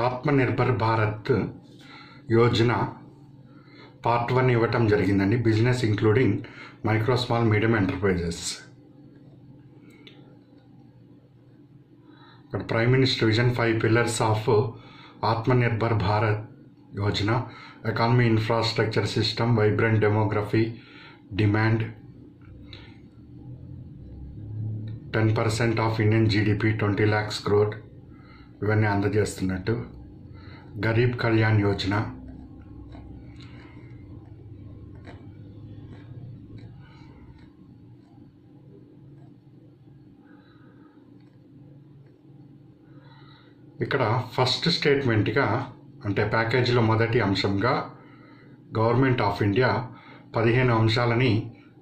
Atmanirbhar Bharat Yojana part 1 ఇవ్వటం జరిగిందండి. Business including micro small medium enterprises. ఇక్కడ prime minister vision 5 pillars of Atmanirbhar Bharat Yojana: economy, infrastructure, system, vibrant demography, demand, 10% of Indian GDP, 20 lakhs crore, ఇవన్నీ అందజేస్తున్నట్టు. గరీబ్ కళ్యాణ్ యోజన, ఇక్కడ first స్టేట్మెంట్గా అంటే ప్యాకేజీలో మొదటి అంశంగా గవర్నమెంట్ ఆఫ్ ఇండియా 15 అంశాలని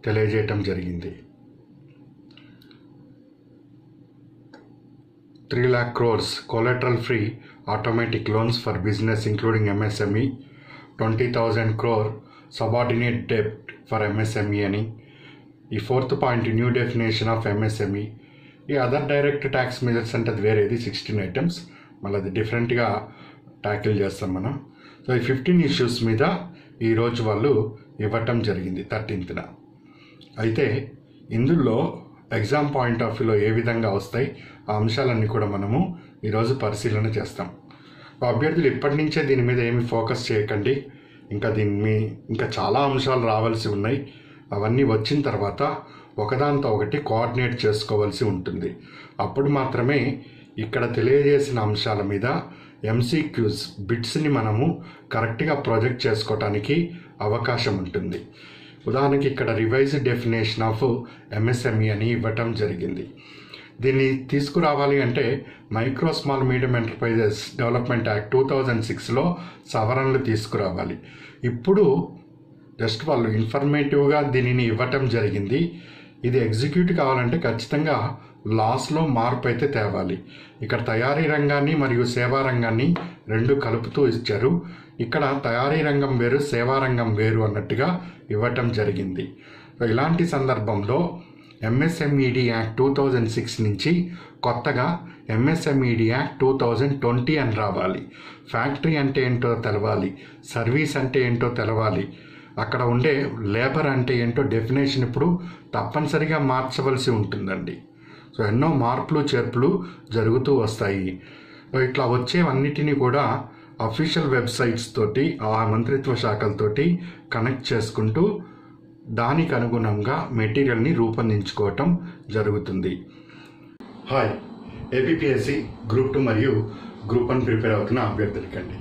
తెలియజేయటం జరిగింది. 3 lakh crores collateral free automatic loans for business including MSME, 20,000 crore subordinate debt for MSME అని. ఈ 4th point new definition of MSME. ఈ అదర్ డైరెక్ట్ ట్యాక్స్ మెజర్స్ అంటే అది వేరేది, 16 ఐటమ్స్, మళ్ళీ అది డిఫరెంట్గా ట్యాకిల్ చేస్తాం మనం. సో ఈ 15 ఇష్యూస్ మీద ఈరోజు వాళ్ళు ఇవ్వటం జరిగింది 13th. అయితే ఇందులో ఎగ్జామ్ పాయింట్ ఆఫ్ వ్యూలో ఏ విధంగా వస్తాయి ఆ అంశాలన్నీ కూడా మనము ఈరోజు పరిశీలన చేస్తాం. అభ్యర్థులు ఇప్పటి నుంచే దీని మీద ఏమి ఫోకస్ చేయకండి. ఇంకా చాలా అంశాలు రావాల్సి ఉన్నాయి. అవన్నీ వచ్చిన తర్వాత ఒకదాంతో ఒకటి కోఆర్డినేట్ చేసుకోవాల్సి ఉంటుంది. అప్పుడు మాత్రమే ఇక్కడ తెలియజేసిన అంశాల మీద MCQs బిట్స్ని మనము కరెక్ట్గా ప్రొజెక్ట్ చేసుకోవటానికి అవకాశం ఉంటుంది. ఉదాహరణకి ఇక్కడ రివైజ్డ్ డెఫినేషన్ ఆఫ్ MSME అని ఇవ్వటం జరిగింది. దీన్ని తీసుకురావాలి అంటే micro small medium enterprises development act 2006లో సవరణలు తీసుకురావాలి. ఇప్పుడు జస్ట్ వాళ్ళు ఇన్ఫర్మేటివ్గా దీనిని ఇవ్వటం జరిగింది. ఇది ఎగ్జిక్యూట్ కావాలంటే ఖచ్చితంగా లాస్లో మార్పు అయితే తేవాలి. ఇక్కడ తయారీ రంగాన్ని మరియు సేవా రంగాన్ని రెండు కలుపుతూ ఇచ్చారు. ఇక్కడ తయారీ రంగం వేరు, సేవా రంగం వేరు అన్నట్టుగా ఇవ్వటం జరిగింది. ఇలాంటి సందర్భంలో MSMED యాక్ట్ 2006 నుంచి కొత్తగా MSMED యాక్ట్ 2020 అని రావాలి. ఫ్యాక్టరీ అంటే ఏంటో తెలవాలి, సర్వీస్ అంటే ఏంటో తెలవాలి, అక్కడ ఉండే లేబర్ అంటే ఏంటో డెఫినేషన్ ఇప్పుడు తప్పనిసరిగా మార్చవలసి ఉంటుందండి. సో ఎన్నో మార్పులు చేర్పులు జరుగుతూ వస్తాయి. ఇట్లా వచ్చేవన్నిటినీ కూడా అఫీషియల్ వెబ్సైట్స్ తోటి ఆ మంత్రిత్వ శాఖలతోటి కనెక్ట్ చేసుకుంటూ దానికి అనుగుణంగా మెటీరియల్ని రూపొందించుకోవటం జరుగుతుంది. హాయ్, APPSC గ్రూప్ 2 మరియు గ్రూప్ 1 ప్రిపేర్ అవుతున్న అభ్యర్థులకండి.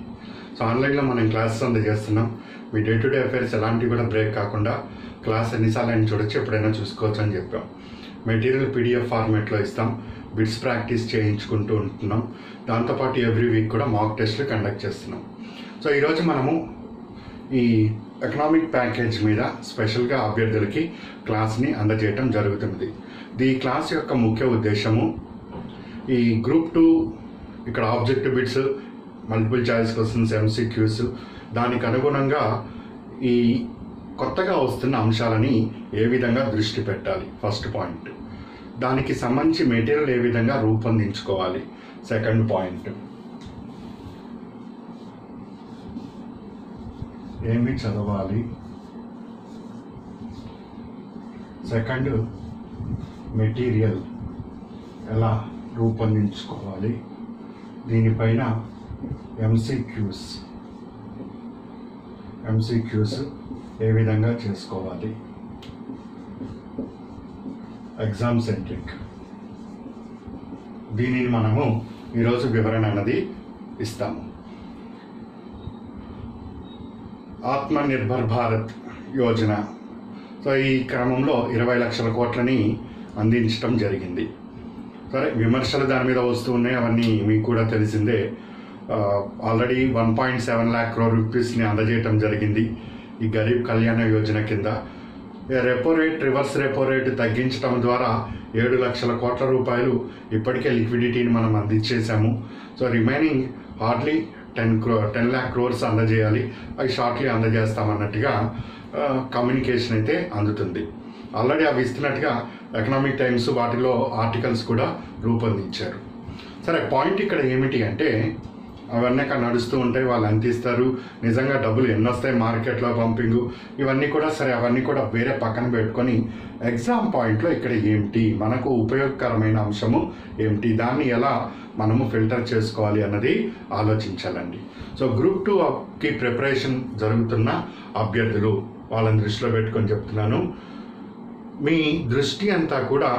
సో ఆన్లైన్లో మనం క్లాసెస్ అందజేస్తున్నాం. మీ డే టు డే అఫైర్స్ ఎలాంటివి కూడా బ్రేక్ కాకుండా క్లాస్ ఎన్నిసార్లు అయినా చూడొచ్చు, ఎప్పుడైనా చూసుకోవచ్చు అని చెప్పాం. మెటీరియల్ PDF ఫార్మేట్లో ఇస్తాం. బిట్స్ ప్రాక్టీస్ చేయించుకుంటూ ఉంటున్నాం. దాంతోపాటు ఎవ్రీ వీక్ కూడా మాక్ టెస్ట్లు కండక్ట్ చేస్తున్నాం. సో ఈరోజు మనము ఈ ఎకనామిక్ ప్యాకేజ్ మీద స్పెషల్గా అభ్యర్థులకి క్లాస్ని అందజేయటం జరుగుతున్నది. ఈ క్లాస్ యొక్క ముఖ్య ఉద్దేశము ఈ గ్రూప్ 2 ఇక్కడ objective bits, multiple choice questions, MCQs, దానికి అనుగుణంగా ఈ కొత్తగా వస్తున్న అంశాలని ఏ విధంగా దృష్టి పెట్టాలి, ఫస్ట్ పాయింట్. దానికి సంబంధించి మెటీరియల్ ఏ విధంగా రూపొందించుకోవాలి, సెకండ్ పాయింట్. ఏమి చదవాలి, సెకండ్ మెటీరియల్ ఎలా రూపొందించుకోవాలి, దీనిపైన MCQs ఏ విధంగా చేసుకోవాలి, ఎగ్జామ్ సెంట్రిక్. దీనిని మనము ఈరోజు వివరణ అన్నది ఇస్తాము. ఆత్మనిర్భర్ భారత్ యోజన. సో ఈ క్రమంలో 20 లక్షల కోట్లని అందించడం జరిగింది. సరే, విమర్శలు దాని మీద వస్తూ ఉన్నాయి, అవన్నీ మీకు కూడా తెలిసిందే. ఆల్రెడీ 1.7 lakh crore రూపీస్ని అందజేయటం జరిగింది ఈ గరీబ్ కళ్యాణ యోజన కింద. Repo rate, reverse repo rate తగ్గించడం ద్వారా 7 లక్షల కోట్ల రూపాయలు ఇప్పటికే లిక్విడిటీని మనం అందించేసాము. So remaining hardly 10 lakh crores అందజేయాలి. అవి షార్ట్లీ అందజేస్తామన్నట్టుగా కమ్యూనికేషన్ అయితే అందుతుంది. ఆల్రెడీ అవి ఇస్తున్నట్టుగా ఎకనామిక్ టైమ్స్ వాటిలో ఆర్టికల్స్ కూడా రూపొందించారు. సరే, పాయింట్ ఇక్కడ ఏమిటి అంటే అవన్నీ అక్కడ నడుస్తూ ఉంటాయి, వాళ్ళు ఎంత ఇస్తారు, నిజంగా డబ్బులు ఎన్ని వస్తాయి, మార్కెట్లో పంపింగు, ఇవన్నీ కూడా సరే, అవన్నీ కూడా వేరే పక్కన పెట్టుకొని ఎగ్జామ్ పాయింట్లో ఇక్కడ ఏమిటి మనకు ఉపయోగకరమైన అంశము ఏమిటి, దాన్ని ఎలా మనము ఫిల్టర్ చేసుకోవాలి అన్నది ఆలోచించాలండి. సో గ్రూప్ 2కి ప్రిపరేషన్ జరుగుతున్న అభ్యర్థులు వాళ్ళని దృష్టిలో పెట్టుకొని చెప్తున్నాను, మీ దృష్టి అంతా కూడా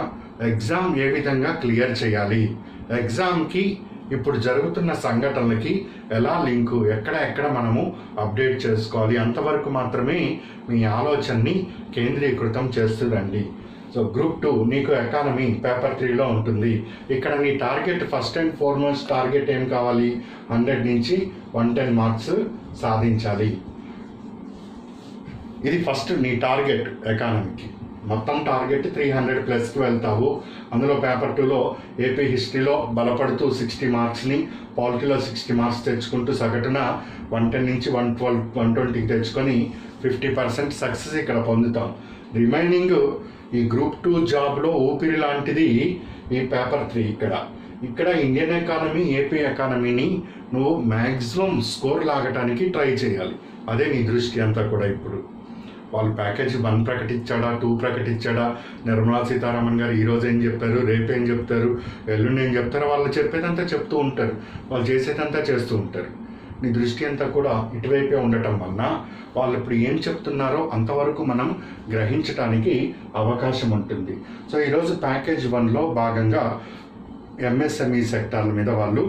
ఎగ్జామ్ ఏ విధంగా క్లియర్ చేయాలి, ఎగ్జామ్కి ఇప్పుడు జరుగుతున్న సంఘటనలకి ఎలా లింకు, ఎక్కడ మనము అప్డేట్ చేసుకోవాలి, అంతవరకు మాత్రమే మీ ఆలోచనని కేంద్రీకృతం చేస్తుందండి. సో గ్రూప్ 2 నీకు ఎకానమీ పేపర్ 3లో ఉంటుంది. ఇక్కడ నీ target first and foremost target ఏం కావాలి, 100 నుంచి 110 మార్క్స్ సాధించాలి. ఇది ఫస్ట్ నీ టార్గెట్. ఎకానమీకి మొత్తం టార్గెట్ 300+కి వెళ్తావు. అందులో పేపర్ 2లో ఏపీ హిస్టరీలో బలపడుతూ 60 మార్క్స్ని, పాలిటీలో 60 మార్క్స్ తెచ్చుకుంటూ సగటున 110 నుంచి 112, 120కి తెచ్చుకొని 50% సక్సెస్ ఇక్కడ పొందుతాం. రిమైనింగ్ ఈ గ్రూప్ 2 జాబ్లో ఊపిరి లాంటిది ఈ పేపర్ 3. ఇక్కడ ఇండియన్ ఎకానమీ, ఏపీ ఎకానమీని నువ్వు మ్యాక్సిమం స్కోర్ లాగటానికి ట్రై చేయాలి. అదే నీ దృష్టి అంతా కూడా. ఇప్పుడు వాళ్ళు ప్యాకేజ్ 1 ప్రకటించాడా, 2 ప్రకటించాడా, నిర్మలా సీతారామన్ గారు ఈరోజు ఏం చెప్పారు, రేపు ఏం చెప్తారు, ఎల్లుండి ఏం చెప్తారో, వాళ్ళు చెప్పేదంతా చెప్తూ ఉంటారు, వాళ్ళు చేసేదంతా చేస్తూ ఉంటారు. నీ దృష్టి అంతా కూడా ఇటువైపే ఉండటం వలన వాళ్ళు ఇప్పుడు ఏం చెప్తున్నారో అంతవరకు మనం గ్రహించడానికి అవకాశం ఉంటుంది. సో ఈరోజు ప్యాకేజ్ 1లో భాగంగా ఎంఎస్ఎంఈ సెక్టార్ల మీద వాళ్ళు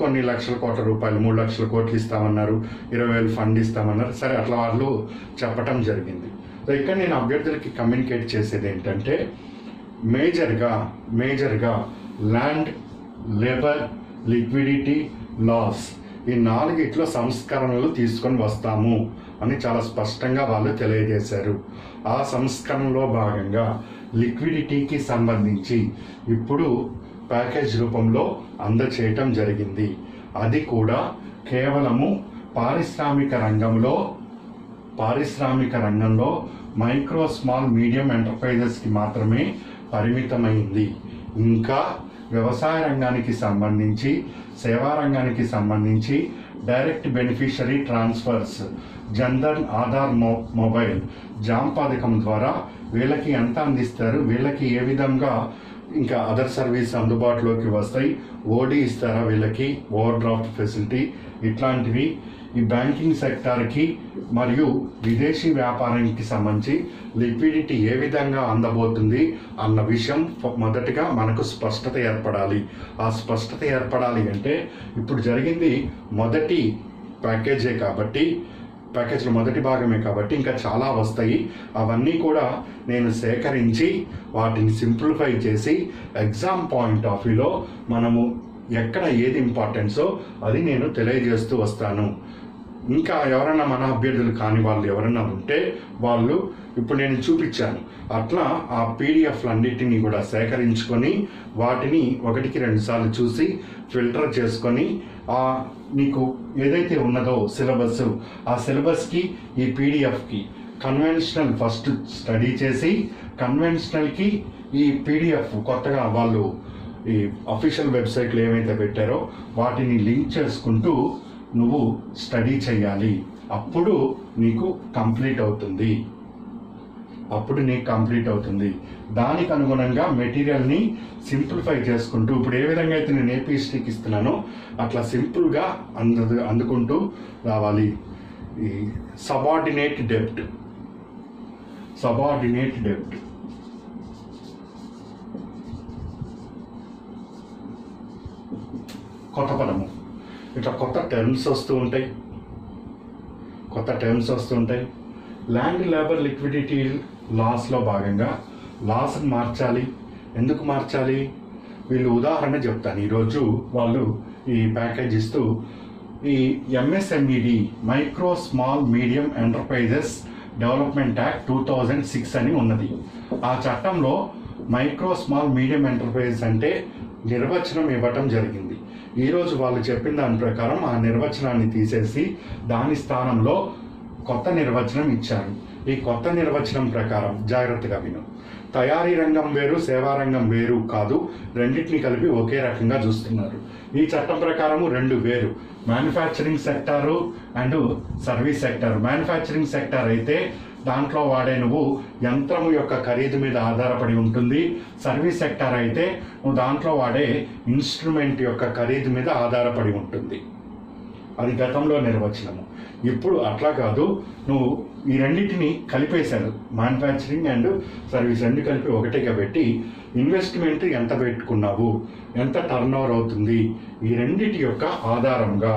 కొన్ని లక్షల కోట్ల రూపాయలు, 3 లక్షల కోట్లు ఇస్తామన్నారు, 20,000 ఫండ్ ఇస్తామన్నారు. సరే, అట్లా వాళ్ళు చెప్పటం జరిగింది. సో ఇక్కడ నేను అభ్యర్థులకి కమ్యూనికేట్ చేసేది ఏంటంటే, మేజర్గా ల్యాండ్, లేబర్, లిక్విడిటీ, లాస్, ఈ 4 సంస్కరణలు తీసుకొని వస్తాము అని చాలా స్పష్టంగా వాళ్ళు తెలియజేశారు. ఆ సంస్కరణలో భాగంగా లిక్విడిటీకి సంబంధించి ఇప్పుడు ప్యాకేజ్ రూపంలో అందచేయటం జరిగింది. అది కూడా కేవలము పారిశ్రామిక రంగంలో మైక్రో, స్మాల్, మీడియం ఎంటర్ప్రైజెస్కి మాత్రమే పరిమితమైంది. ఇంకా వ్యవసాయ రంగానికి సంబంధించి, సేవా రంగానికి సంబంధించి direct beneficiary transfers, Jan Dhan, Aadhaar, mobile, jam పథకం ద్వారా వీళ్ళకి ఎంత అందిస్తారు, వీళ్ళకి ఏ విధంగా ఇంకా అదర్ సర్వీస్ అందుబాటులోకి వస్తాయి, ఓడి ఇస్తారా వీళ్ళకి, ఓవర్ డ్రాఫ్ట్ ఫెసిలిటీ, ఇట్లాంటివి ఈ బ్యాంకింగ్ సెక్టార్కి మరియు విదేశీ వ్యాపారానికి సంబంధించి లిక్విడిటీ ఏ విధంగా అందబోతుంది అన్న విషయం మొదటగా మనకు స్పష్టత ఏర్పడాలి. ఆ స్పష్టత ఏర్పడాలి అంటే ఇప్పుడు జరిగింది మొదటి ప్యాకేజే కాబట్టి, ప్యాకేజ్లో మొదటి భాగమే కాబట్టి ఇంకా చాలా వస్తాయి. అవన్నీ కూడా నేను సేకరించి వాటిని సింప్లిఫై చేసి ఎగ్జామ్ పాయింట్ ఆఫ్ వ్యూలో మనము ఎక్కడ ఏది ఇంపార్టెన్సో అది నేను తెలియజేస్తూ వస్తాను. ఇంకా ఎవరైనా మన అభ్యర్థులు కాని వాళ్ళు ఎవరైనా ఉంటే వాళ్ళు ఇప్పుడు నేను చూపించాను, అట్లా ఆ పీడిఎఫ్లన్నిటినీ కూడా సేకరించుకొని వాటిని 1-2 సార్లు చూసి ఫిల్టర్ చేసుకొని నీకు ఏదైతే ఉన్నదో సిలబస్, ఆ సిలబస్కి ఈ పీడిఎఫ్కి కన్వెన్షనల్ ఫస్ట్ స్టడీ చేసి, కన్వెన్షనల్కి ఈ పీడిఎఫ్ కొత్తగా వాళ్ళు ఈ అఫీషియల్ వెబ్సైట్లు ఏమైతే పెట్టారో వాటిని లింక్ చేసుకుంటూ నువ్వు స్టడీ చేయాలి. అప్పుడు నీకు కంప్లీట్ అవుతుంది. దానికి అనుగుణంగా మెటీరియల్ని సింప్లిఫై చేసుకుంటూ, ఇప్పుడు ఏ విధంగా అయితే నేను ఏపీ హిస్టరీకి ఇస్తున్నానో అట్లా సింపుల్గా అందుకుంటూ రావాలి. ఈ సబార్డినేట్ డెబ్ట్ కొత్త పదము, ఇట్లా కొత్త టర్మ్స్ వస్తూ ఉంటాయి. ల్యాండ్, లేబర్, లిక్విడిటీ, లాస్లో భాగంగా లాస్ని మార్చాలి. ఎందుకు మార్చాలి? వీళ్ళు ఉదాహరణ చెప్తాను. ఈరోజు వాళ్ళు ఈ ప్యాకేజ్ ఇస్తూ ఈ MSMED, micro, small, medium enterprises development act 2006 అని ఉన్నది. ఆ చట్టంలో మైక్రో, స్మాల్, మీడియం ఎంటర్ప్రైజెస్ అంటే నిర్వచనం ఇవ్వటం జరిగింది. ఈరోజు వాళ్ళు చెప్పిన దాని ప్రకారం ఆ నిర్వచనాన్ని తీసేసి దాని స్థానంలో కొత్త నిర్వచనం ఇచ్చారు. ఈ కొత్త నిర్వచనం ప్రకారం జాగ్రత్తగా విను. తయారీ రంగం వేరు, సేవా రంగం వేరు కాదు, రెండింటిని కలిపి ఒకే రకంగా చూస్తున్నారు. ఈ చట్టం ప్రకారము రెండు వేరు, manufacturing sector and service sector. Manufacturing sector అయితే దాంట్లో వాడే నువ్వు యంత్రము యొక్క ఖరీదు మీద ఆధారపడి ఉంటుంది. సర్వీస్ సెక్టార్ అయితే నువ్వు దాంట్లో వాడే ఇన్స్ట్రుమెంట్ యొక్క ఖరీదు మీద ఆధారపడి ఉంటుంది. అది గతంలో నిర్వచనము. ఇప్పుడు అట్లా కాదు, నువ్వు ఈ రెండింటిని కలిపేశారు, మ్యానుఫ్యాక్చరింగ్ అండ్ సర్వీస్ రెండు కలిపి ఒకటిగా పెట్టి ఇన్వెస్ట్మెంట్ ఎంత పెట్టుకున్నావు, ఎంత టర్న్ ఓవర్ అవుతుంది, ఈ రెండింటి యొక్క ఆధారంగా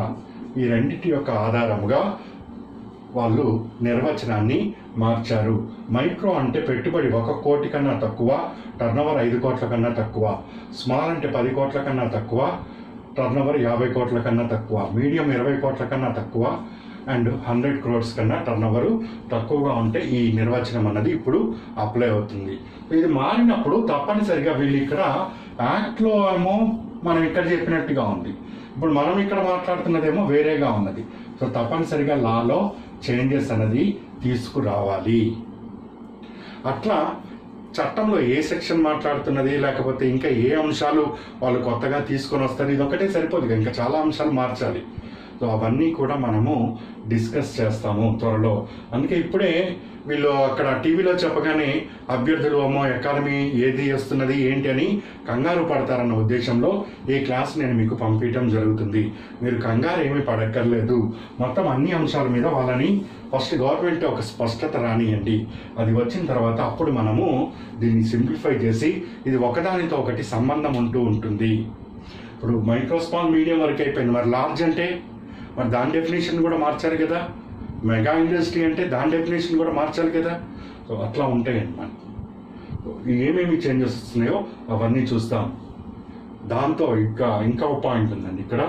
వాళ్ళు నిర్వచనాన్ని మార్చారు. మైక్రో అంటే పెట్టుబడి 1 కోటి కన్నా తక్కువ, టర్న్ ఓవర్ 5 కోట్ల కన్నా తక్కువ. స్మాల్ అంటే 10 కోట్ల కన్నా తక్కువ, టర్న్ ఓవర్ 50 కోట్ల కన్నా తక్కువ. మీడియం 20 కోట్ల కన్నా తక్కువ అండ్ 100 crores కన్నా టర్న్ ఓవర్ తక్కువగా ఉంటే ఈ నిర్వచనం అన్నది ఇప్పుడు అప్లై అవుతుంది. ఇది మారినప్పుడు తప్పనిసరిగా వీళ్ళు ఇక్కడ యాక్ట్లో ఏమో మనం ఇక్కడ చెప్పినట్టుగా ఉంది, ఇప్పుడు మనం ఇక్కడ మాట్లాడుతున్నదేమో వేరేగా ఉన్నది. సో తప్పనిసరిగా లాలో చేంజెస్ అనేది తీసుకురావాలి. అట్లా చట్టంలో ఏ సెక్షన్ మాట్లాడుతున్నది, లేకపోతే ఇంకా ఏ అంశాలు వాళ్ళు కొత్తగా తీసుకొని వస్తారు, ఇది ఒకటే సరిపోదు, ఇంకా చాలా అంశాలు మార్చాలి. సో అవన్నీ కూడా మనము డిస్కస్ చేస్తాము త్వరలో. అందుకే ఇప్పుడే వీళ్ళు అక్కడ టీవీలో చెప్పగానే అభ్యర్థులు అమ్మో ఎకానమీ ఏది వస్తున్నది ఏంటి అని కంగారు పడతారన్న ఉద్దేశంలో ఈ క్లాస్ నేను మీకు పంపించడం జరుగుతుంది. మీరు కంగారు ఏమీ పడక్కర్లేదు. మొత్తం అన్ని అంశాల మీద వాళ్ళని ఫస్ట్ గవర్నమెంట్ ఒక స్పష్టత రానియండి. అది వచ్చిన తర్వాత అప్పుడు మనము దీన్ని సింప్లిఫై చేసి ఇది ఒకదానితో ఒకటి సంబంధం ఉంటూ ఉంటుంది. ఇప్పుడు మైక్రో స్మాల్ మీడియం వరకు అయిపోయింది, మరి లార్జ్ అంటే మరి దాని డెఫినేషన్ కూడా మార్చాలి కదా. మెగా ఇండస్ట్రీ అంటే దాని డెఫినేషన్ కూడా మార్చాలి కదా. సో అట్లా ఉంటాయి అన్నమాట. ఏమేమి చేంజెస్ వస్తున్నాయో అవన్నీ చూస్తాం. దాంతో ఇంకా ఒక పాయింట్ ఉందండి. ఇక్కడ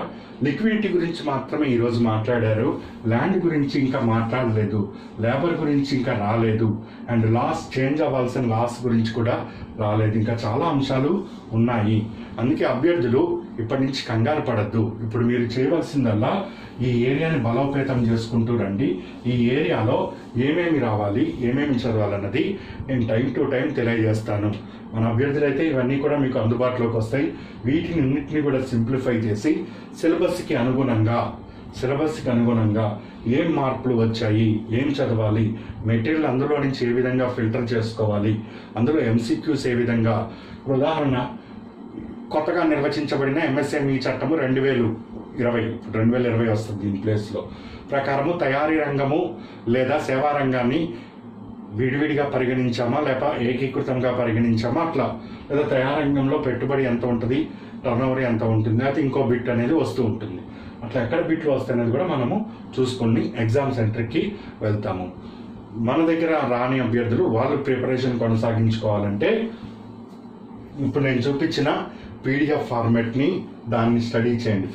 లిక్విడిటీ గురించి మాత్రమే ఈరోజు మాట్లాడారు, ల్యాండ్ గురించి ఇంకా మాట్లాడలేదు, లేబర్ గురించి ఇంకా రాలేదు, అండ్ లాస్ చేంజ్ అవ్వాల్సిన లాస్ గురించి కూడా రాలేదు. ఇంకా చాలా అంశాలు ఉన్నాయి. అందుకే అభ్యర్థులు ఇప్పటి నుంచి కంగారు పడద్దు. ఇప్పుడు మీరు చేయవలసిందల్లా ఈ ఏరియాని బలోపేతం చేసుకుంటూ రండి. ఈ ఏరియాలో ఏమేమి రావాలి, ఏమేమి చదవాలన్నది నేను టైం టు టైం తెలియజేస్తాను. మన అభ్యర్థులు అయితే ఇవన్నీ కూడా మీకు అందుబాటులోకి వస్తాయి. వీటిని అన్నింటినీ కూడా సింప్లిఫై చేసి సిలబస్కి అనుగుణంగా ఏం మార్పులు వచ్చాయి, ఏం చదవాలి, మెటీరియల్ అందులో నుంచి ఏ విధంగా ఫిల్టర్ చేసుకోవాలి, అందులో ఎంసీక్యూస్ ఏ విధంగా. ఉదాహరణ, కొత్తగా నిర్వచించబడిన ఎంఎస్ఎంఈ చట్టము 2020 వస్తుంది. దీని ప్లేస్లో ప్రకారము తయారీ రంగము లేదా సేవా రంగాన్ని విడివిడిగా పరిగణించామా లేక ఏకీకృతంగా పరిగణించామా, అట్లా లేదా తయారీ రంగంలో పెట్టుబడి ఎంత ఉంటుంది, టర్న్ ఓవర్ ఎంత ఉంటుంది, అయితే ఇంకో బిట్ అనేది వస్తూ ఉంటుంది. అట్లా ఎక్కడ బిట్లు వస్తాయి అనేది కూడా మనము చూసుకొని ఎగ్జామ్ సెంటర్కి వెళ్తాము. మన దగ్గర రాని అభ్యర్థులు వాళ్ళు ప్రిపరేషన్ కొనసాగించుకోవాలంటే ఇప్పుడు నేను చూపించిన పీడిఎఫ్ ఫార్మెట్ని దాన్ని స్టడీ చేయండి.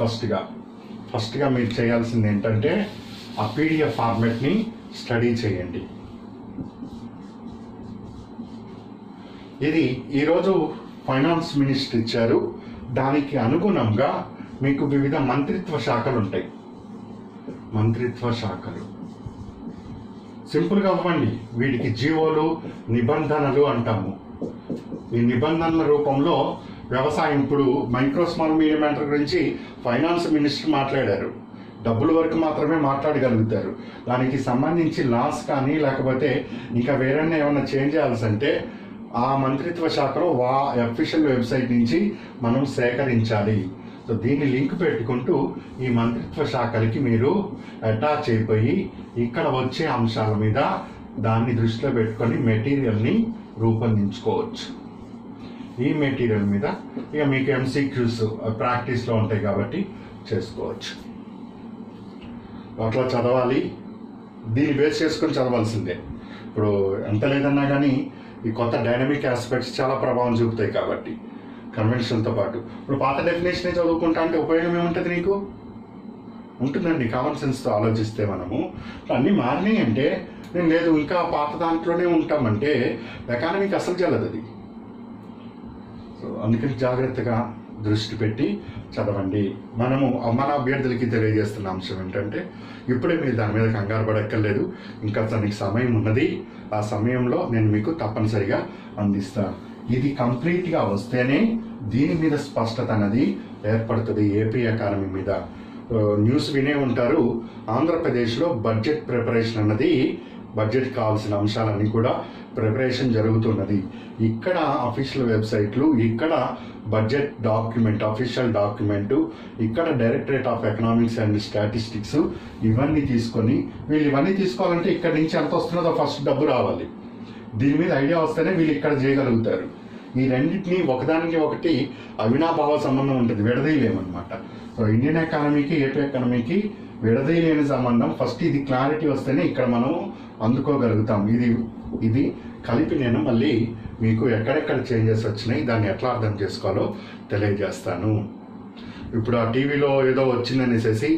ఫస్ట్గా మీరు చేయాల్సింది ఏంటంటే ఆ పీడిఎఫ్ ఫార్మెట్ని స్టడీ చేయండి. ఇది ఈరోజు ఫైనాన్స్ మినిస్టర్ ఇచ్చారు. దానికి అనుగుణంగా మీకు వివిధ మంత్రిత్వ శాఖలు ఉంటాయి. సింపుల్గా అవ్వండి. వీటికి జీవోలు, నిబంధనలు అంటాము. ఈ నిబంధనల రూపంలో వ్యవసాయం, ఇప్పుడు మైక్రో స్మాల్ మీడియం ఎంటర్ గురించి ఫైనాన్స్ మినిస్టర్ మాట్లాడారు. డబ్బుల వరకు మాత్రమే మాట్లాడగలుగుతారు. దానికి సంబంధించి లాస్ కానీ లేకపోతే ఇంకా వేరే ఏమైనా చేంజ్ చేయాల్సింటే ఆ మంత్రిత్వ శాఖలో అఫీషియల్ వెబ్సైట్ నుంచి మనం సేకరించాలి. సో దీన్ని లింక్ పెట్టుకుంటూ ఈ మంత్రిత్వ శాఖలకి మీరు అటాచ్ అయిపోయి ఇక్కడ వచ్చే అంశాల మీద దాన్ని దృష్టిలో పెట్టుకొని మెటీరియల్ని రూపొందించుకోవచ్చు. ఈ మెటీరియల్ మీద ఇక మీకు ఎంసీక్యూస్ ప్రాక్టీస్లో ఉంటాయి కాబట్టి చేసుకోవచ్చు. అట్లా చదవాలి. దీన్ని బేస్ చేసుకొని చదవాల్సిందే. ఇప్పుడు ఎంత లేదన్నా కానీ ఈ కొత్త డైనమిక్ ఆస్పెక్ట్స్ చాలా ప్రభావం చూపుతాయి కాబట్టి కన్వెన్షన్తో పాటు. ఇప్పుడు పాత డెఫినేషనే చదువుకుంటా అంటే ఉపయోగం ఏముంటుంది నీకు? ఉంటుందండి. కామన్ సెన్స్తో ఆలోచిస్తే మనము అన్నీ మారినాయి అంటే నేను లేదు ఇంకా పాత దాంట్లోనే ఉంటామంటే ఎకానమీకి అసలు చల్లదు అది. సో అందుకని జాగ్రత్తగా దృష్టి పెట్టి చదవండి. మన అభ్యర్థులకి తెలియజేస్తున్న అంశం ఏంటంటే ఇప్పుడే మీరు దాని మీద కంగారు పడక్కర్లేదు. ఇంకా దానికి సమయం ఉన్నది. ఆ సమయంలో నేను మీకు తప్పనిసరిగా అందిస్తాను. ఇది కంప్లీట్గా వస్తేనే దీని మీద స్పష్టత అనేది ఏర్పడుతుంది. ఏపీ ఎకానమీ మీద న్యూస్ వినే ఉంటారు. ఆంధ్రప్రదేశ్లో బడ్జెట్ ప్రిపరేషన్ అన్నది, బడ్జెట్ కావాల్సిన అంశాలన్నీ కూడా ప్రిపరేషన్ జరుగుతున్నది. ఇక్కడ అఫీషియల్ వెబ్సైట్లు, ఇక్కడ బడ్జెట్ డాక్యుమెంట్, అఫీషియల్ డాక్యుమెంటు, ఇక్కడ directorate of economics and statistics ఇవన్నీ తీసుకొని వీళ్ళు ఇవన్నీ తీసుకోవాలంటే ఇక్కడ నుంచి ఎంత వస్తున్నదో ఫస్ట్ డబ్బు రావాలి. దీని మీద ఐడియా వస్తేనే వీళ్ళు ఇక్కడ చేయగలుగుతారు. ఈ రెండింటినీ ఒకదానికి ఒకటి అవినాభావ సంబంధం ఉంటుంది, విడదీయలేమన్నమాట. సో ఇండియన్ ఎకానమీకి ఏపీ ఎకానమీకి విడదీయలేని సంబంధం. ఫస్ట్ ఇది క్లారిటీ వస్తేనే ఇక్కడ మనం అందుకోగలుగుతాం. ఇది కలిపి నేను మళ్ళీ మీకు ఎక్కడెక్కడ చేంజెస్ వచ్చినాయి, దాన్ని ఎట్లా అర్థం చేసుకోవాలో తెలియజేస్తాను. ఇప్పుడు ఆ టీవీలో ఏదో వచ్చిందనేసి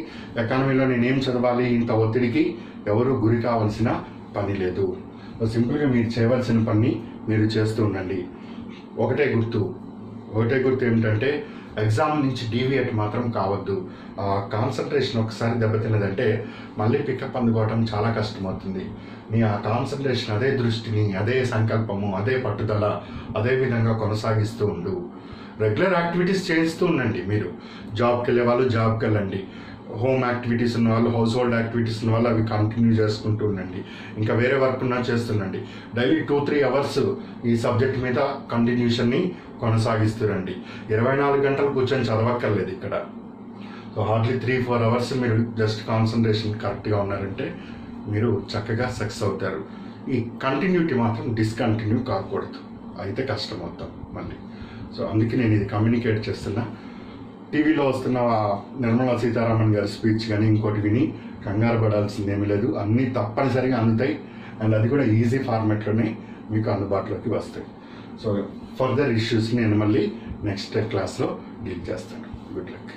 ఎకానమీలో నేనేం చదవాలి, ఇంత ఒత్తిడికి ఎవరు గురి కావాల్సిన పని లేదు. సింపుల్గా మీరు చేయవలసిన పని మీరు చేస్తూ ఉండండి. ఒకటే గుర్తు ఏమిటంటే ఎగ్జామ్ నుంచి డీవియేట్ మాత్రం కావద్దు. ఆ కాన్సన్ట్రేషన్ ఒకసారి దెబ్బతిన్నదంటే మళ్ళీ పికప్ అందుకోవడం చాలా కష్టమవుతుంది. నీ ఆ కాన్సన్ట్రేషన్, అదే దృష్టిని, అదే సంకల్పము, అదే పట్టుదల అదే విధంగా కొనసాగిస్తూ ఉండు. రెగ్యులర్ యాక్టివిటీస్ చేస్తూ ఉండండి. మీరు జాబ్కి వెళ్ళే వాళ్ళు జాబ్కి వెళ్ళండి, హోమ్ యాక్టివిటీస్ ఉన్న వాళ్ళు, హౌస్ హోల్డ్ యాక్టివిటీస్ ఉన్న వాళ్ళు అవి కంటిన్యూ చేసుకుంటూ ఉండండి. ఇంకా వేరే వర్క్ ఉన్నా చేస్తుండండి. డైలీ 2-3 అవర్స్ ఈ సబ్జెక్ట్ మీద కంటిన్యూషన్ని కొనసాగిస్తురండి. 24 గంటలు కూర్చొని చదవక్కర్లేదు ఇక్కడ. సో హార్డ్లీ 3-4 అవర్స్ మీరు జస్ట్ కాన్సన్ట్రేషన్ కరెక్ట్గా ఉన్నారంటే మీరు చక్కగా సక్సెస్ అవుతారు. ఈ కంటిన్యూటీ మాత్రం డిస్కంటిన్యూ కాకూడదు, అయితే కష్టం అవుతాం మళ్ళీ. సో అందుకే నేను ఇది కమ్యూనికేట్ చేస్తున్నా. టీవీలో వస్తున్న నిర్మలా సీతారామన్ గారి స్పీచ్ కానీ ఇంకోటి విని కంగారు పడాల్సిందేమీ లేదు. అన్నీ తప్పనిసరిగా అందుతాయి. అండ్ అది కూడా ఈజీ ఫార్మాట్లోనే మీకు అందుబాటులోకి వస్తాయి. సో ఫర్దర్ ఇష్యూస్ నేను మళ్ళీ నెక్స్ట్ క్లాస్లో డీల్ చేస్తాను. Good luck.